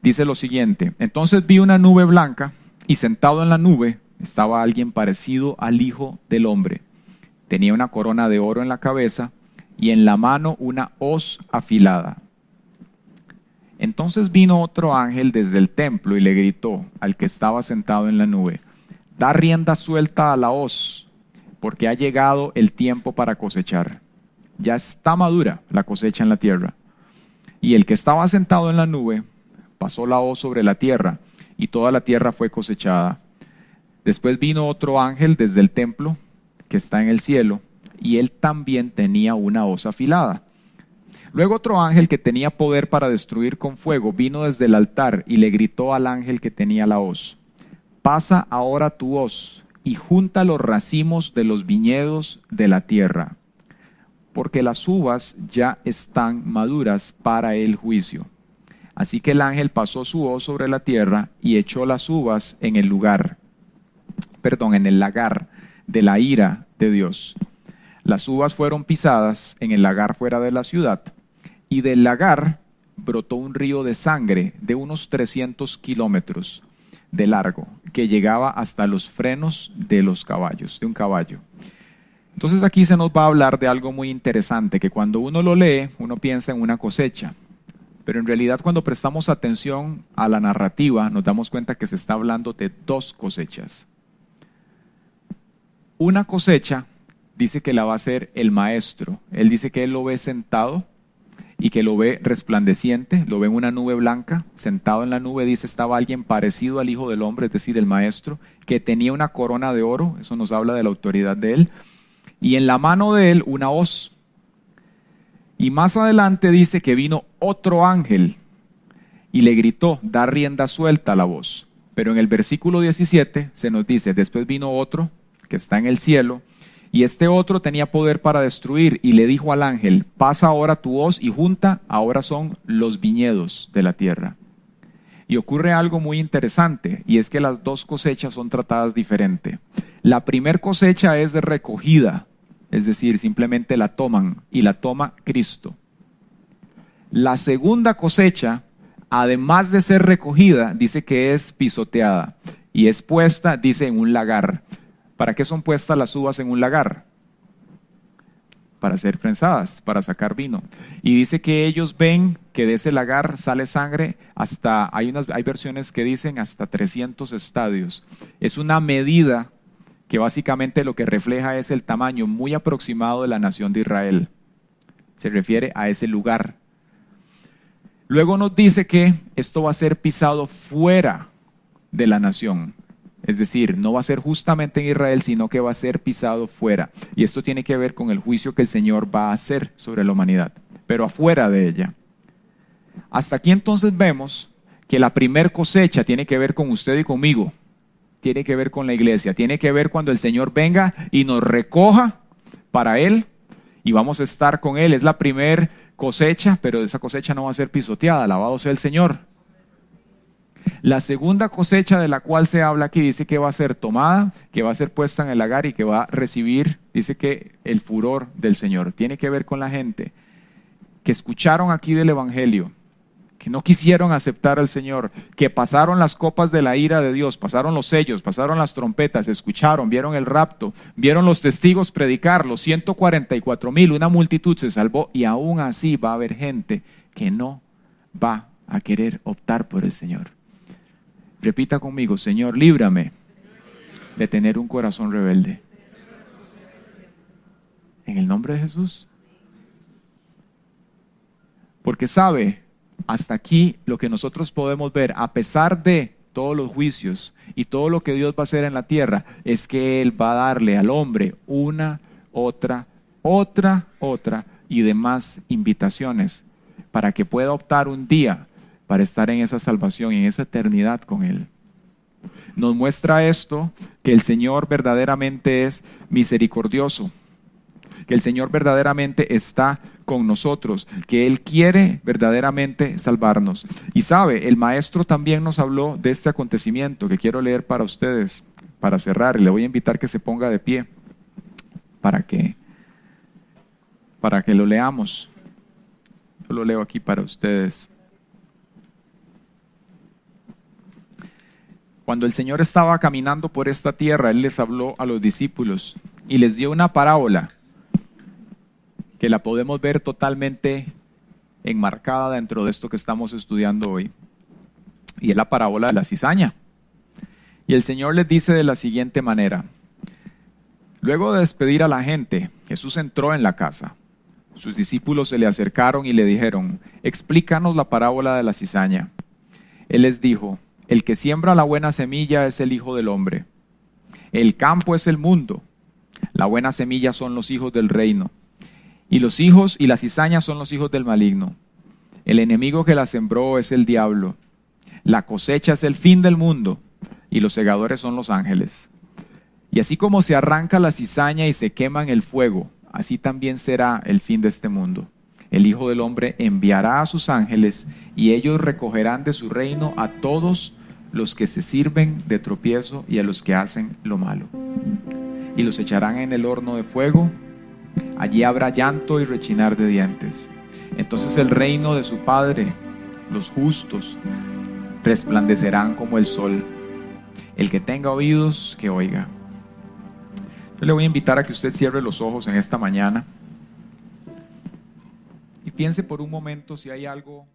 Dice lo siguiente, entonces vi una nube blanca y sentado en la nube estaba alguien parecido al Hijo del Hombre. Tenía una corona de oro en la cabeza y en la mano una hoz afilada. Entonces vino otro ángel desde el templo y le gritó al que estaba sentado en la nube, da rienda suelta a la hoz, porque ha llegado el tiempo para cosechar. Ya está madura la cosecha en la tierra. Y el que estaba sentado en la nube pasó la hoz sobre la tierra y toda la tierra fue cosechada. Después vino otro ángel desde el templo que está en el cielo y él también tenía una hoz afilada. Luego otro ángel que tenía poder para destruir con fuego vino desde el altar y le gritó al ángel que tenía la hoz: pasa ahora tu hoz y junta los racimos de los viñedos de la tierra, porque las uvas ya están maduras para el juicio. Así que el ángel pasó su hoz sobre la tierra y echó las uvas en el lagar de la ira de Dios. Las uvas fueron pisadas en el lagar fuera de la ciudad, y del lagar brotó un río de sangre de unos 300 kilómetros de largo, que llegaba hasta los frenos de los caballos, de un caballo. Entonces aquí se nos va a hablar de algo muy interesante, que cuando uno lo lee, uno piensa en una cosecha. Pero en realidad cuando prestamos atención a la narrativa, nos damos cuenta que se está hablando de dos cosechas. Una cosecha dice que la va a hacer el maestro. Él dice que él lo ve sentado y que lo ve resplandeciente, lo ve en una nube blanca, sentado en la nube. Dice, estaba alguien parecido al Hijo del Hombre, es decir, el maestro, que tenía una corona de oro. Eso nos habla de la autoridad de él. Y en la mano de él una hoz. Y más adelante dice que vino otro ángel y le gritó: da rienda suelta a la voz. Pero en el versículo 17 se nos dice: después vino otro que está en el cielo, y este otro tenía poder para destruir, y le dijo al ángel: pasa ahora tu hoz y junta, ahora son los viñedos de la tierra. Y ocurre algo muy interesante, y es que las dos cosechas son tratadas diferente. La primer cosecha es de recogida, es decir, simplemente la toman, y la toma Cristo. La segunda cosecha, además de ser recogida, dice que es pisoteada, y es puesta, dice, en un lagar. ¿Para qué son puestas las uvas en un lagar? Para ser prensadas, para sacar vino. Y dice que ellos ven que de ese lagar sale sangre hasta, hay versiones que dicen hasta 300 estadios. Es una medida que básicamente lo que refleja es el tamaño muy aproximado de la nación de Israel. Se refiere a ese lugar. Luego nos dice que esto va a ser pisado fuera de la nación. Es decir, no va a ser justamente en Israel, sino que va a ser pisado fuera. Y esto tiene que ver con el juicio que el Señor va a hacer sobre la humanidad, pero afuera de ella. Hasta aquí entonces vemos que la primer cosecha tiene que ver con usted y conmigo. Tiene que ver con la iglesia. Tiene que ver cuando el Señor venga y nos recoja para Él y vamos a estar con Él. Es la primer cosecha, pero esa cosecha no va a ser pisoteada. Alabado sea el Señor. La segunda cosecha de la cual se habla aquí dice que va a ser tomada, que va a ser puesta en el lagar y que va a recibir, dice que el furor del Señor. Tiene que ver con la gente que escucharon aquí del Evangelio, que no quisieron aceptar al Señor, que pasaron las copas de la ira de Dios, pasaron los sellos, pasaron las trompetas, escucharon, vieron el rapto, vieron los testigos predicar, los 144,000, una multitud se salvó, y aún así va a haber gente que no va a querer optar por el Señor. Repita conmigo: Señor, líbrame de tener un corazón rebelde. En el nombre de Jesús. Porque sabe, hasta aquí lo que nosotros podemos ver, a pesar de todos los juicios y todo lo que Dios va a hacer en la tierra, es que Él va a darle al hombre una, otra y demás invitaciones para que pueda optar un día para estar en esa salvación y en esa eternidad con Él. Nos muestra esto, que el Señor verdaderamente es misericordioso, que el Señor verdaderamente está con nosotros, que Él quiere verdaderamente salvarnos. Y sabe, el maestro también nos habló de este acontecimiento que quiero leer para ustedes, para cerrar. Le voy a invitar que se ponga de pie para que lo leamos. Yo lo leo aquí para ustedes. Cuando el Señor estaba caminando por esta tierra, Él les habló a los discípulos y les dio una parábola que la podemos ver totalmente enmarcada dentro de esto que estamos estudiando hoy. Y es la parábola de la cizaña. Y el Señor les dice de la siguiente manera: luego de despedir a la gente, Jesús entró en la casa. Sus discípulos se le acercaron y le dijeron: explícanos la parábola de la cizaña. Él les dijo: el que siembra la buena semilla es el Hijo del Hombre. El campo es el mundo. La buena semilla son los hijos del reino. Y los hijos y la cizaña son los hijos del maligno. El enemigo que la sembró es el diablo. La cosecha es el fin del mundo y los segadores son los ángeles. Y así como se arranca la cizaña y se quema en el fuego, así también será el fin de este mundo. El Hijo del Hombre enviará a sus ángeles y ellos recogerán de su reino a todos los que se sirven de tropiezo y a los que hacen lo malo. Y los echarán en el horno de fuego. Allí habrá llanto y rechinar de dientes. Entonces el reino de su Padre, los justos, resplandecerán como el sol. El que tenga oídos, que oiga. Yo le voy a invitar a que usted cierre los ojos en esta mañana y piense por un momento si hay algo